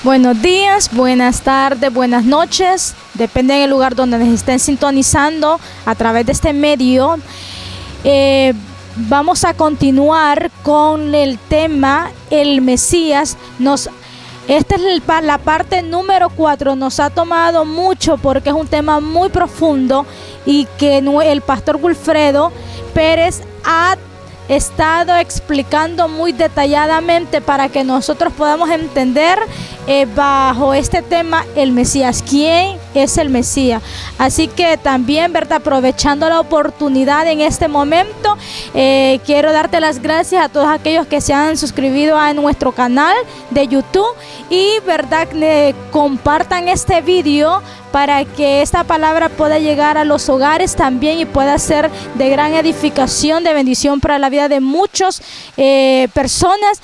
Buenos días, buenas tardes, buenas noches, depende del lugar donde nos estén sintonizando a través de este medio. Vamos a continuar con el tema El Mesías. Esta es la parte número 4. Nos ha tomado mucho porque es un tema muy profundo y que el pastor Wilfredo Pérez ha estado explicando muy detalladamente para que nosotros podamos entender bajo este tema el Mesías. ¿Quién es el Mesías? Así que también, ¿verdad? Aprovechando la oportunidad en este momento, quiero darte las gracias a todos aquellos que se han suscrito a nuestro canal de YouTube y, ¿verdad? Compartan este video para que esta palabra pueda llegar a los hogares también y pueda ser de gran edificación, de bendición para la vida de muchas personas.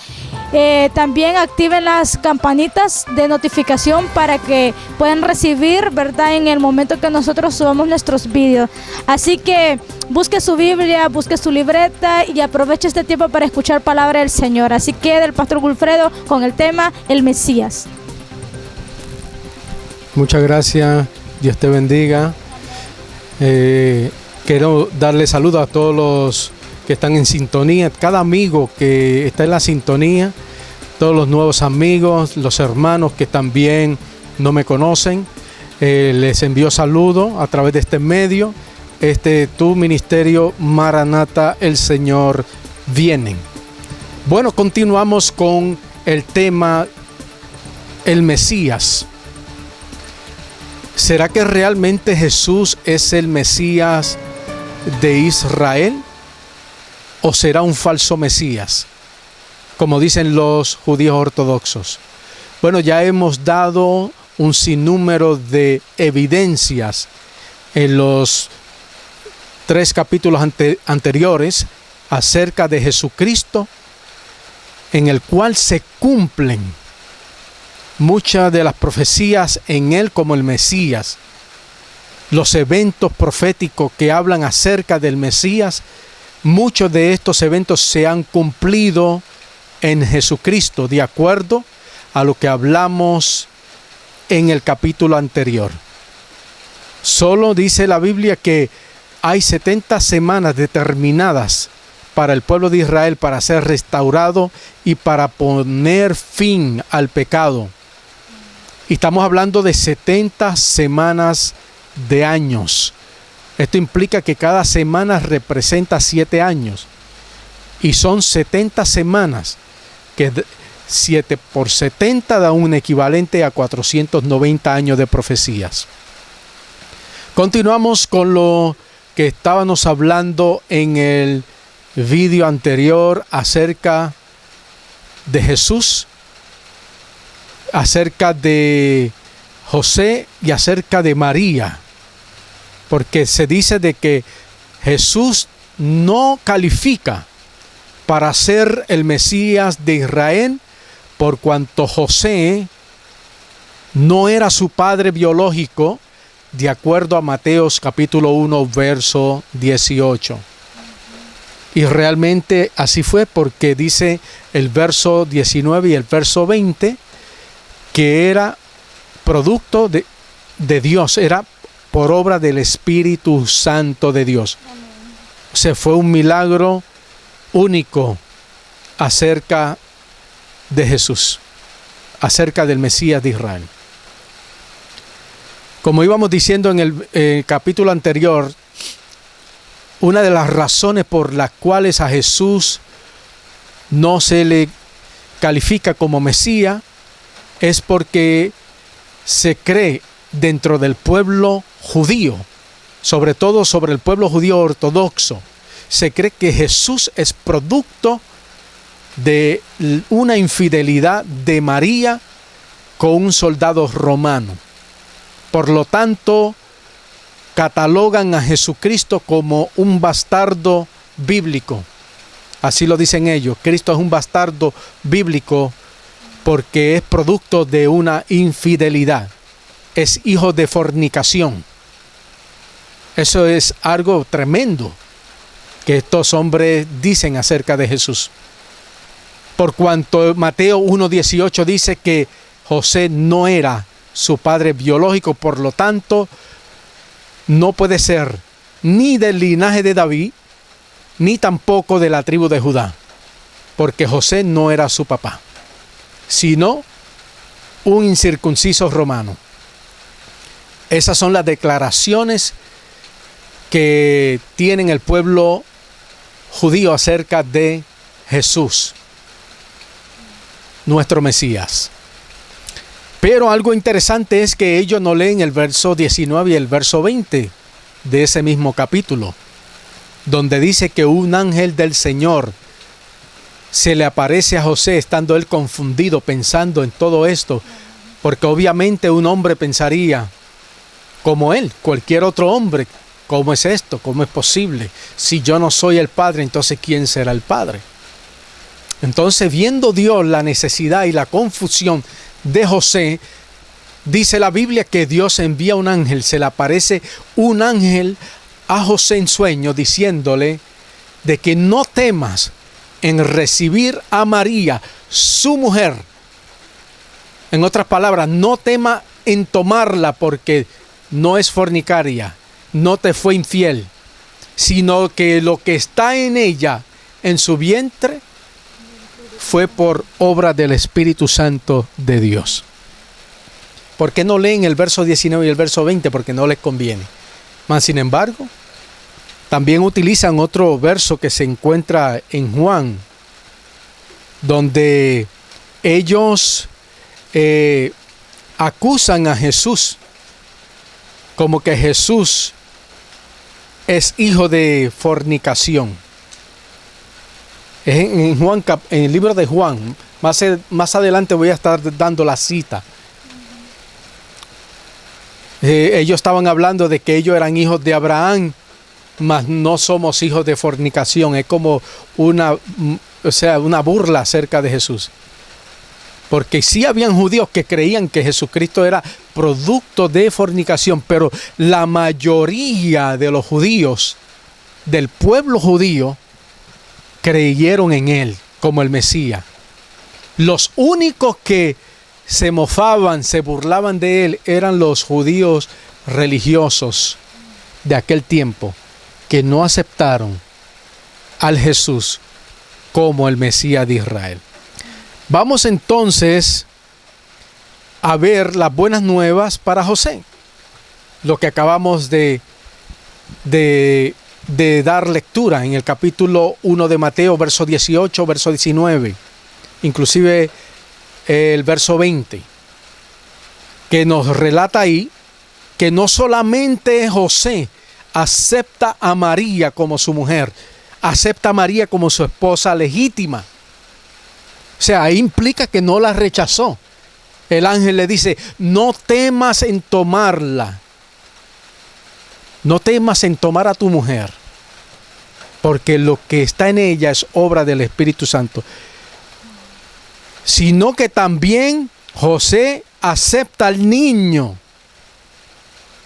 También activen las campanitas de notificación para que puedan recibir, ¿verdad?, en el momento que nosotros subamos nuestros vídeos. Así que busque su Biblia, busque su libreta y aproveche este tiempo para escuchar palabra del Señor. Así que del pastor Wilfredo con el tema El Mesías. Muchas gracias, Dios te bendiga. Quiero darle saludos a todos los que están en sintonía, cada amigo que está en la sintonía, todos los nuevos amigos, los hermanos que también no me conocen, les envío saludos a través de este medio, tu ministerio Maranata, el Señor viene. Bueno, continuamos con el tema El Mesías. ¿Será que realmente Jesús es el Mesías de Israel? ¿O será un falso Mesías, como dicen los judíos ortodoxos? Bueno, ya hemos dado un sinnúmero de evidencias en los 3 capítulos anteriores acerca de Jesucristo, en el cual se cumplen muchas de las profecías en él como el Mesías. Los eventos proféticos que hablan acerca del Mesías, muchos de estos eventos se han cumplido en Jesucristo, de acuerdo a lo que hablamos en el capítulo anterior. Solo dice la Biblia que hay 70 semanas determinadas para el pueblo de Israel para ser restaurado y para poner fin al pecado. Y estamos hablando de 70 semanas de años. Esto implica que cada semana representa 7 años. Y son 70 semanas, que 7 por 70 da un equivalente a 490 años de profecías. Continuamos con lo que estábamos hablando en el vídeo anterior acerca de Jesús, acerca de José y acerca de María, porque se dice de que Jesús no califica para ser el Mesías de Israel por cuanto José no era su padre biológico, de acuerdo a Mateos capítulo 1 verso 18. Y realmente así fue, porque dice el verso 19 y el verso 20 que era producto de Dios, era por obra del Espíritu Santo de Dios. O sea, fue un milagro único acerca de Jesús, acerca del Mesías de Israel. Como íbamos diciendo en el capítulo anterior, una de las razones por las cuales a Jesús no se le califica como Mesías es porque se cree dentro del pueblo judío, sobre todo sobre el pueblo judío ortodoxo, se cree que Jesús es producto de una infidelidad de María con un soldado romano. Por lo tanto, catalogan a Jesucristo como un bastardo bíblico. Así lo dicen ellos. Cristo es un bastardo bíblico porque es producto de una infidelidad. Es hijo de fornicación. Eso es algo tremendo que estos hombres dicen acerca de Jesús. Por cuanto Mateo 1:18 dice que José no era su padre biológico, por lo tanto, no puede ser ni del linaje de David, ni tampoco de la tribu de Judá, porque José no era su papá, sino un incircunciso romano. Esas son las declaraciones que tienen el pueblo judío acerca de Jesús, nuestro Mesías. Pero algo interesante es que ellos no leen el verso 19 y el verso 20 de ese mismo capítulo, donde dice que un ángel del Señor se le aparece a José estando él confundido pensando en todo esto, porque obviamente un hombre pensaría como él, cualquier otro hombre, ¿cómo es esto? ¿Cómo es posible? Si yo no soy el padre, entonces ¿quién será el padre? Entonces, viendo Dios la necesidad y la confusión de José, dice la Biblia que Dios envía un ángel, se le aparece un ángel a José en sueño diciéndole de que no temas en recibir a María, su mujer. En otras palabras, no temas en tomarla porque no es fornicaria, no te fue infiel, sino que lo que está en ella, en su vientre, fue por obra del Espíritu Santo de Dios. ¿Por qué no leen el verso 19 y el verso 20? Porque no les conviene. Mas, sin embargo, también utilizan otro verso que se encuentra en Juan, donde ellos acusan a Jesús como que Jesús es hijo de fornicación. En Juan, en el libro de Juan, más adelante voy a estar dando la cita. Ellos estaban hablando de que ellos eran hijos de Abraham, mas no somos hijos de fornicación. Es como una burla acerca de Jesús. Porque sí habían judíos que creían que Jesucristo era producto de fornicación, pero la mayoría de los judíos, del pueblo judío, creyeron en él como el Mesías. Los únicos que se mofaban, se burlaban de él, eran los judíos religiosos de aquel tiempo, que no aceptaron al Jesús como el Mesías de Israel. Vamos entonces a ver las buenas nuevas para José, lo que acabamos de dar lectura en el capítulo 1 de Mateo, verso 18, verso 19, inclusive el verso 20, que nos relata ahí que no solamente José acepta a María como su mujer, acepta a María como su esposa legítima. O sea, ahí implica que no la rechazó. El ángel le dice, no temas en tomarla. No temas en tomar a tu mujer, porque lo que está en ella es obra del Espíritu Santo. Sino que también José acepta al niño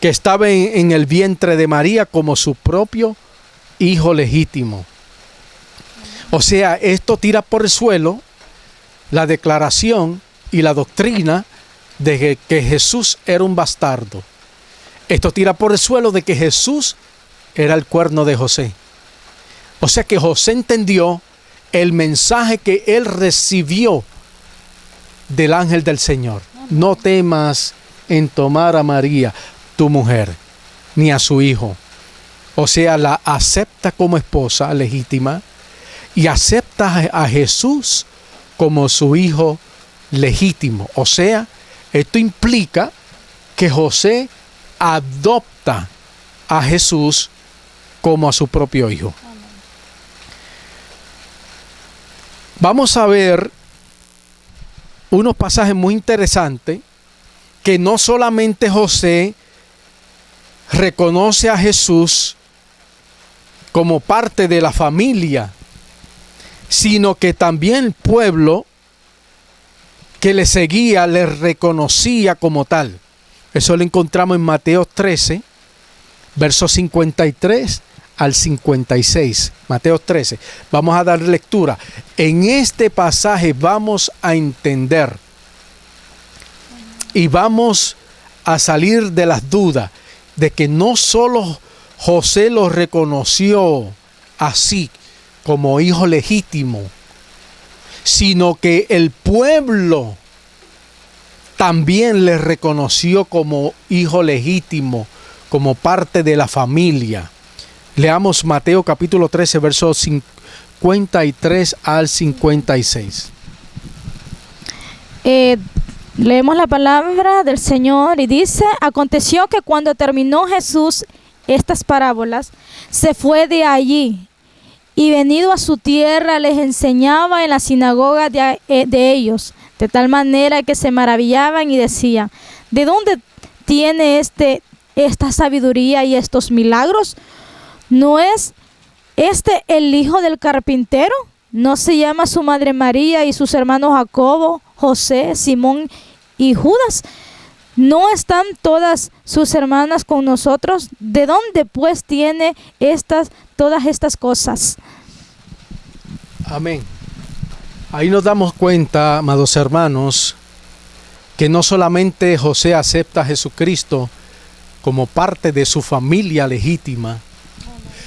que estaba en el vientre de María como su propio hijo legítimo. O sea, esto tira por el suelo la declaración y la doctrina de que Jesús era un bastardo. Esto tira por el suelo de que Jesús era el cuerno de José. O sea que José entendió el mensaje que él recibió del ángel del Señor. No temas en tomar a María, tu mujer, ni a su hijo. O sea, la acepta como esposa legítima y acepta a Jesús como su hijo legítimo. O sea, esto implica que José adopta a Jesús como a su propio hijo. Vamos a ver unos pasajes muy interesantes que no solamente José reconoce a Jesús como parte de la familia, sino que también el pueblo que le seguía le reconocía como tal. Eso lo encontramos en Mateo 13, versos 53 al 56. Mateo 13. Vamos a dar lectura. En este pasaje vamos a entender Y vamos a salir de las dudas de que no solo José lo reconoció así como hijo legítimo, sino que el pueblo también le reconoció como hijo legítimo, como parte de la familia. Leamos Mateo capítulo 13, versos 53 al 56. Leemos la palabra del Señor y dice: aconteció que cuando terminó Jesús estas parábolas, se fue de allí y venido a su tierra les enseñaba en la sinagoga de ellos, de tal manera que se maravillaban y decían: ¿de dónde tiene esta sabiduría y estos milagros? ¿No es este el hijo del carpintero? ¿No se llama su madre María y sus hermanos Jacobo, José, Simón y Judas? ¿No están todas sus hermanas con nosotros? ¿De dónde pues tiene todas estas cosas? Amén. Ahí nos damos cuenta, amados hermanos, que no solamente José acepta a Jesucristo como parte de su familia legítima,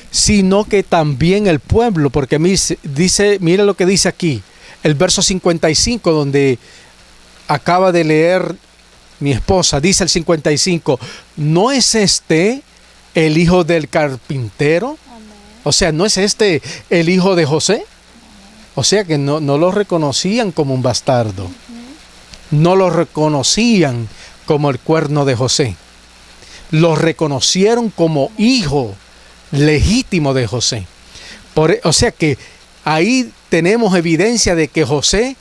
sino que también el pueblo, porque mire lo que dice aquí, el verso 55, donde acaba de leer mi esposa, dice el 55, ¿no es este el hijo del carpintero? Amén. O sea, ¿no es este el hijo de José? Amén. O sea que no lo reconocían como un bastardo, no lo reconocían como el cuerno de José, lo reconocieron como hijo legítimo de José. O sea que ahí tenemos evidencia de que José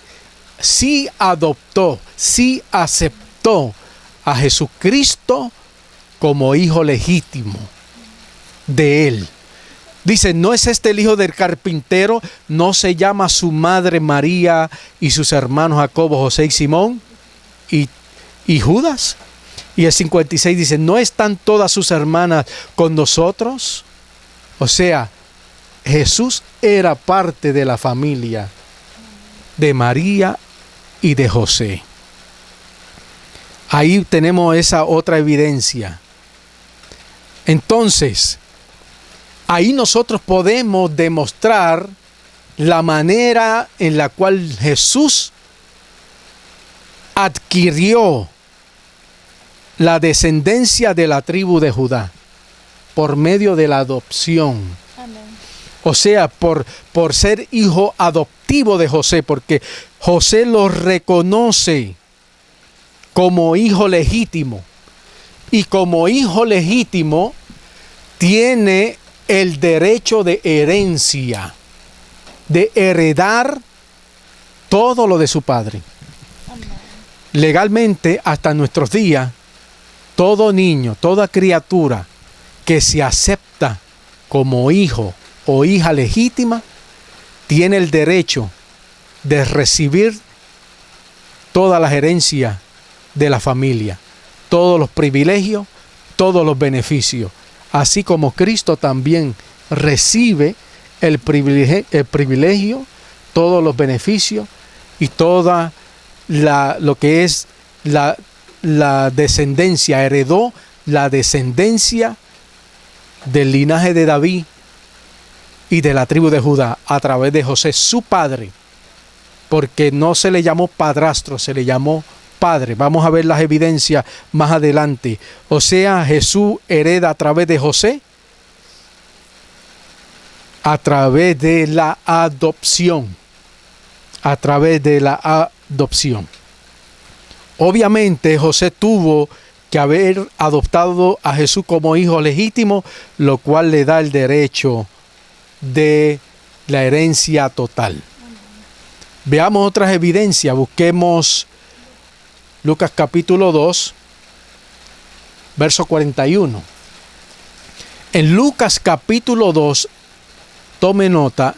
sí adoptó, sí aceptó a Jesucristo como hijo legítimo de él. Dice, ¿no es este el hijo del carpintero? ¿No se llama su madre María y sus hermanos Jacobo, José y Simón y Judas? Y el 56 dice, ¿no están todas sus hermanas con nosotros? O sea, Jesús era parte de la familia de María y de José. Ahí tenemos esa otra evidencia. Entonces, ahí nosotros podemos demostrar la manera en la cual Jesús adquirió la descendencia de la tribu de Judá por medio de la adopción. Amén. O sea, por ser hijo adoptivo de José, porque José lo reconoce como hijo legítimo. Y como hijo legítimo tiene el derecho de herencia, de heredar todo lo de su padre. Amén. Legalmente, hasta nuestros días, todo niño, toda criatura que se acepta como hijo o hija legítima, tiene el derecho de recibir todas las herencias de la familia, todos los privilegios, todos los beneficios, así como Cristo también recibe el privilegio, todos los beneficios y toda lo que es la descendencia, heredó la descendencia del linaje de David y de la tribu de Judá a través de José, su padre, porque no se le llamó padrastro, se le llamó padre. Vamos a ver las evidencias más adelante. O sea, Jesús hereda a través de José, a través de la adopción, a través de la adopción. Obviamente José tuvo que haber adoptado a Jesús como hijo legítimo, lo cual le da el derecho de la herencia total. Veamos otras evidencias. Busquemos Lucas capítulo 2, verso 41. En Lucas capítulo 2, tome nota,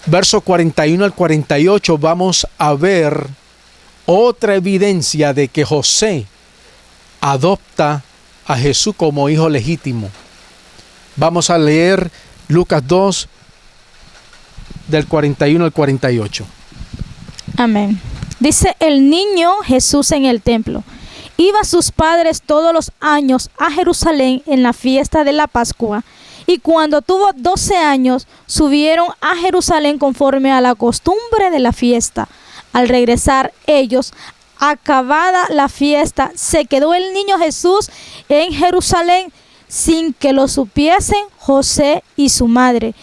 verso 41 al 48, vamos a ver otra evidencia de que José adopta a Jesús como hijo legítimo. Vamos a leer Lucas 2, del 41 al 48. Amén. Dice el niño Jesús en el templo. Iban sus padres todos los años a Jerusalén en la fiesta de la Pascua. Y cuando tuvo 12 años, subieron a Jerusalén conforme a la costumbre de la fiesta. Al regresar ellos, acabada la fiesta, se quedó el niño Jesús en Jerusalén sin que lo supiesen José y su madre.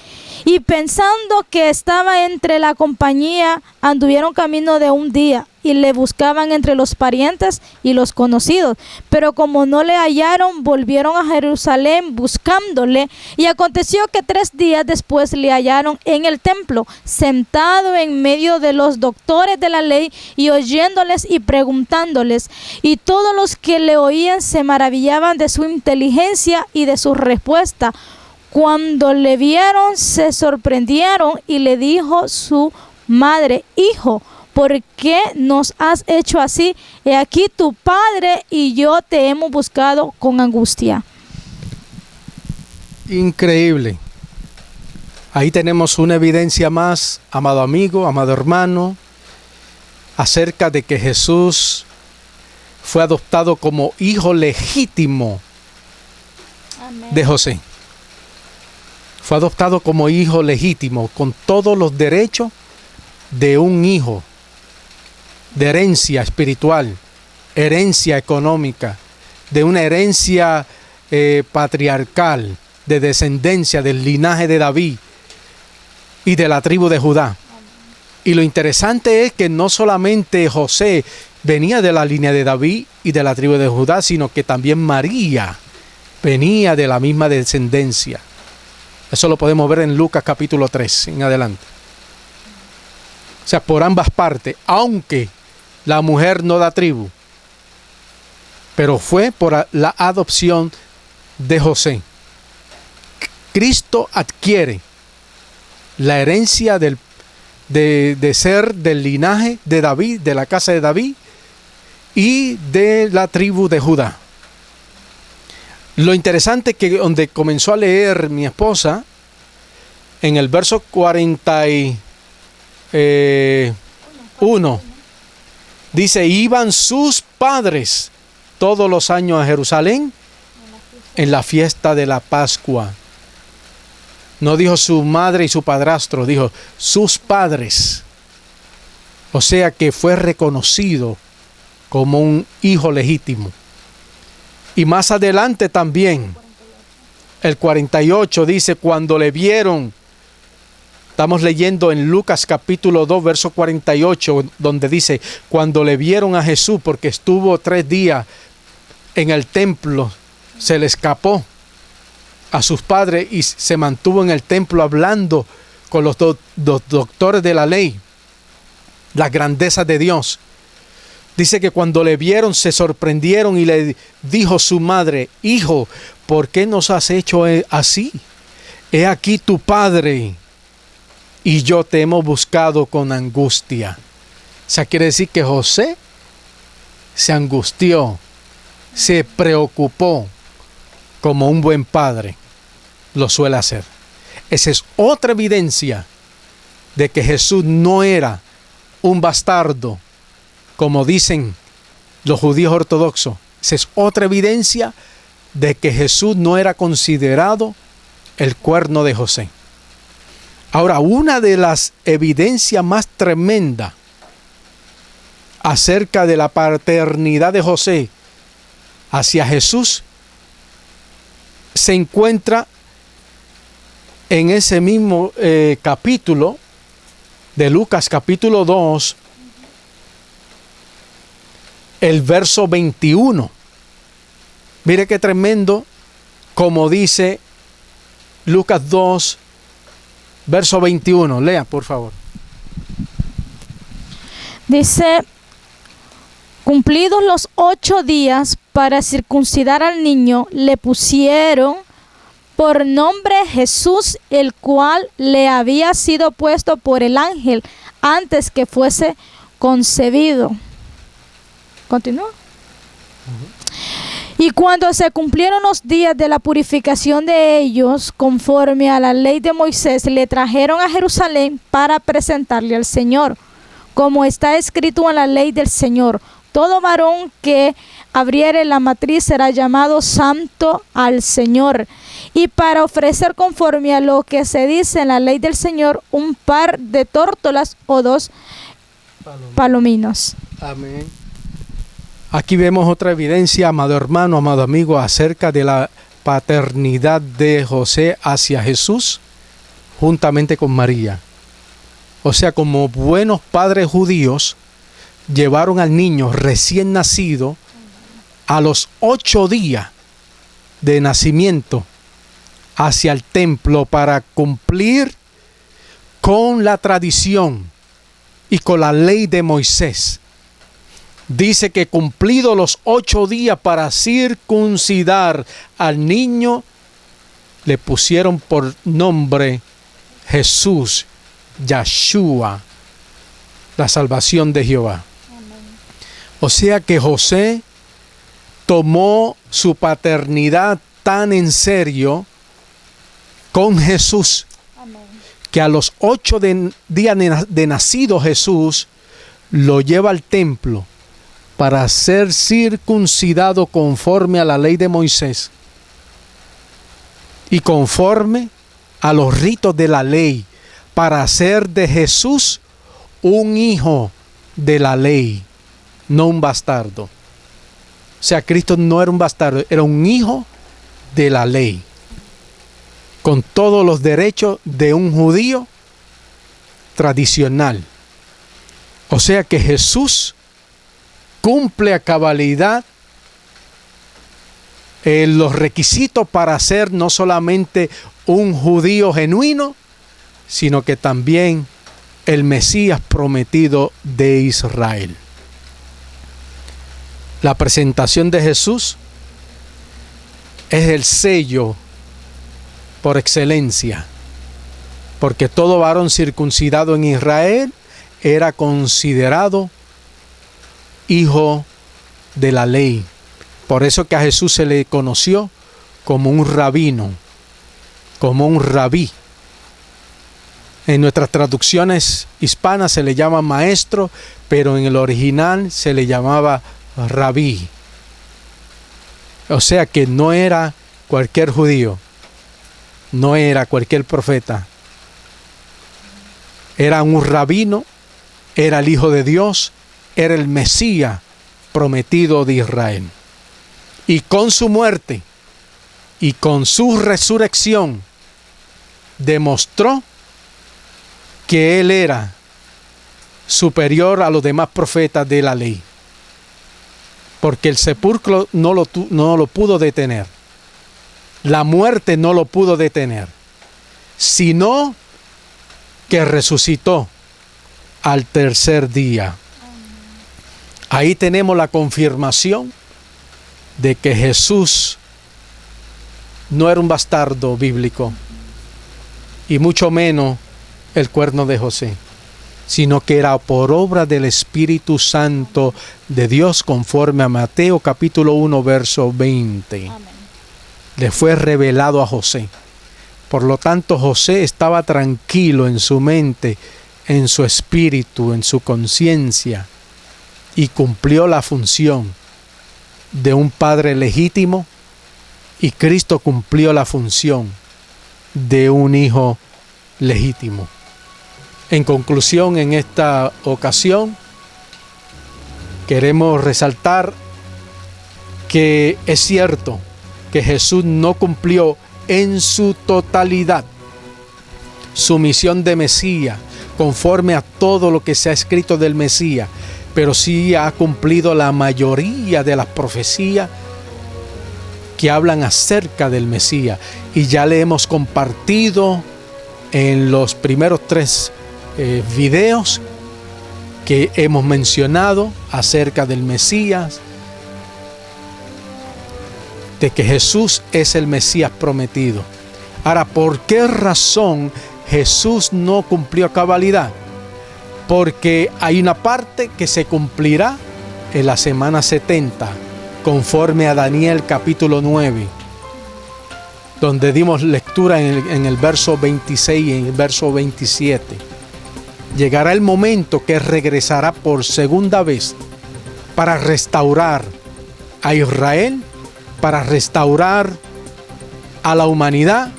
Y pensando que estaba entre la compañía, anduvieron camino de un día y le buscaban entre los parientes y los conocidos. Pero como no le hallaron, volvieron a Jerusalén buscándole. Y aconteció que 3 días después le hallaron en el templo, sentado en medio de los doctores de la ley y oyéndoles y preguntándoles. Y todos los que le oían se maravillaban de su inteligencia y de su respuesta. Cuando le vieron, se sorprendieron y le dijo su madre: Hijo, ¿por qué nos has hecho así? He aquí tu padre y yo te hemos buscado con angustia. Increíble. Ahí tenemos una evidencia más, amado amigo, amado hermano, acerca de que Jesús fue adoptado como hijo legítimo de José. Fue adoptado como hijo legítimo, con todos los derechos de un hijo, de herencia espiritual, herencia económica, de una herencia patriarcal, de descendencia del linaje de David y de la tribu de Judá. Y lo interesante es que no solamente José venía de la línea de David y de la tribu de Judá, sino que también María venía de la misma descendencia. Eso lo podemos ver en Lucas capítulo 3 en adelante. O sea, por ambas partes, aunque la mujer no da tribu, pero fue por la adopción de José. Cristo adquiere la herencia de ser del linaje de David, de la casa de David y de la tribu de Judá. Lo interesante es que donde comenzó a leer mi esposa, en el verso 41, dice: iban sus padres todos los años a Jerusalén en la fiesta de la Pascua. No dijo su madre y su padrastro, dijo sus padres. O sea que fue reconocido como un hijo legítimo. Y más adelante también, el 48 dice: cuando le vieron, estamos leyendo en Lucas capítulo 2, verso 48, donde dice: cuando le vieron a Jesús, porque estuvo 3 días en el templo, se le escapó a sus padres y se mantuvo en el templo hablando con los doctores de la ley, las grandezas de Dios. Dice que cuando le vieron se sorprendieron y le dijo su madre: Hijo, ¿por qué nos has hecho así? He aquí tu padre y yo te hemos buscado con angustia. O sea, quiere decir que José se angustió, se preocupó como un buen padre lo suele hacer. Esa es otra evidencia de que Jesús no era un bastardo, como dicen los judíos ortodoxos. Esa es otra evidencia de que Jesús no era considerado el cuerno de José. Ahora, una de las evidencias más tremendas acerca de la paternidad de José hacia Jesús se encuentra en ese mismo capítulo de Lucas, capítulo 2, el verso 21. Mire qué tremendo, como dice Lucas 2, verso 21. Lea, por favor. Dice: cumplidos los 8 días para circuncidar al niño, le pusieron por nombre Jesús, el cual le había sido puesto por el ángel antes que fuese concebido. Continúa. Y cuando se cumplieron los días de la purificación de ellos, conforme a la ley de Moisés, le trajeron a Jerusalén para presentarle al Señor. como está escrito en la ley del Señor. Todo varón que abriere la matriz será llamado santo al Señor. Y para ofrecer conforme a lo que se dice en la ley del Señor, un par de tórtolas o 2 palominos. Amén. Aquí vemos otra evidencia, amado hermano, amado amigo, acerca de la paternidad de José hacia Jesús, juntamente con María. O sea, como buenos padres judíos, llevaron al niño recién nacido a los 8 días de nacimiento hacia el templo para cumplir con la tradición y con la ley de Moisés. Dice que cumplidos los 8 días para circuncidar al niño, le pusieron por nombre Jesús, Yahshua, la salvación de Jehová. O sea que José tomó su paternidad tan en serio con Jesús, que a los 8 días de nacido Jesús lo lleva al templo para ser circuncidado conforme a la ley de Moisés y conforme a los ritos de la ley, para hacer de Jesús un hijo de la ley, no un bastardo. O sea, Cristo no era un bastardo, era un hijo de la ley, con todos los derechos de un judío tradicional. O sea que Jesús cumple a cabalidad los requisitos para ser no solamente un judío genuino, sino que también el Mesías prometido de Israel. La presentación de Jesús es el sello por excelencia, porque todo varón circuncidado en Israel era considerado hijo de la ley. Por eso que a Jesús se le conoció como un rabino, como un rabí. En nuestras traducciones hispanas se le llama maestro, pero en el original se le llamaba rabí. O sea que no era cualquier judío, no era cualquier profeta. Era un rabino, era el Hijo de Dios, era el Mesías prometido de Israel. Y con su muerte y con su resurrección demostró que él era superior a los demás profetas de la ley, porque el sepulcro no lo pudo detener, la muerte no lo pudo detener, sino que resucitó al tercer día. Ahí tenemos la confirmación de que Jesús no era un bastardo bíblico, y mucho menos el cuerno de José, sino que era por obra del Espíritu Santo de Dios, conforme a Mateo capítulo 1 verso 20. Amén. Le fue revelado a José. Por lo tanto, José estaba tranquilo en su mente, en su espíritu, en su conciencia, y cumplió la función de un padre legítimo, y Cristo cumplió la función de un hijo legítimo. En conclusión, en esta ocasión, queremos resaltar que es cierto que Jesús no cumplió en su totalidad su misión de Mesías, conforme a todo lo que se ha escrito del Mesías, pero sí ha cumplido la mayoría de las profecías que hablan acerca del Mesías, y ya le hemos compartido en los primeros 3 videos que hemos mencionado acerca del Mesías, de que Jesús es el Mesías prometido. Ahora, ¿por qué razón Jesús no cumplió a cabalidad? Porque hay una parte que se cumplirá en la semana 70, conforme a Daniel capítulo 9, donde dimos lectura en el verso 26 y en el verso 27. llegará el momento que regresará por segunda vez para restaurar a Israel, para restaurar a la humanidad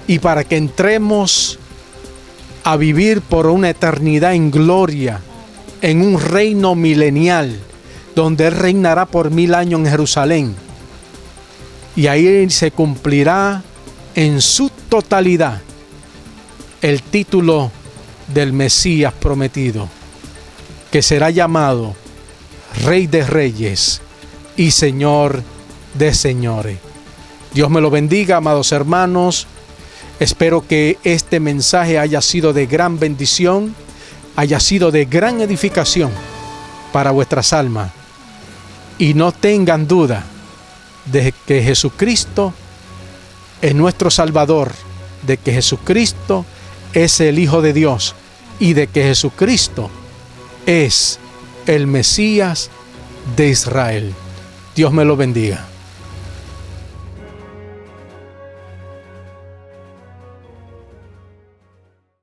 y para que entremos a vivir por una eternidad en gloria, en un reino milenial, donde Él reinará por 1000 años en Jerusalén. Y ahí se cumplirá en su totalidad el título del Mesías prometido, que será llamado Rey de Reyes y Señor de Señores. Dios me lo bendiga, amados hermanos. Espero que este mensaje haya sido de gran bendición, haya sido de gran edificación para vuestras almas. Y no tengan duda de que Jesucristo es nuestro Salvador, de que Jesucristo es el Hijo de Dios y de que Jesucristo es el Mesías de Israel. Dios me lo bendiga.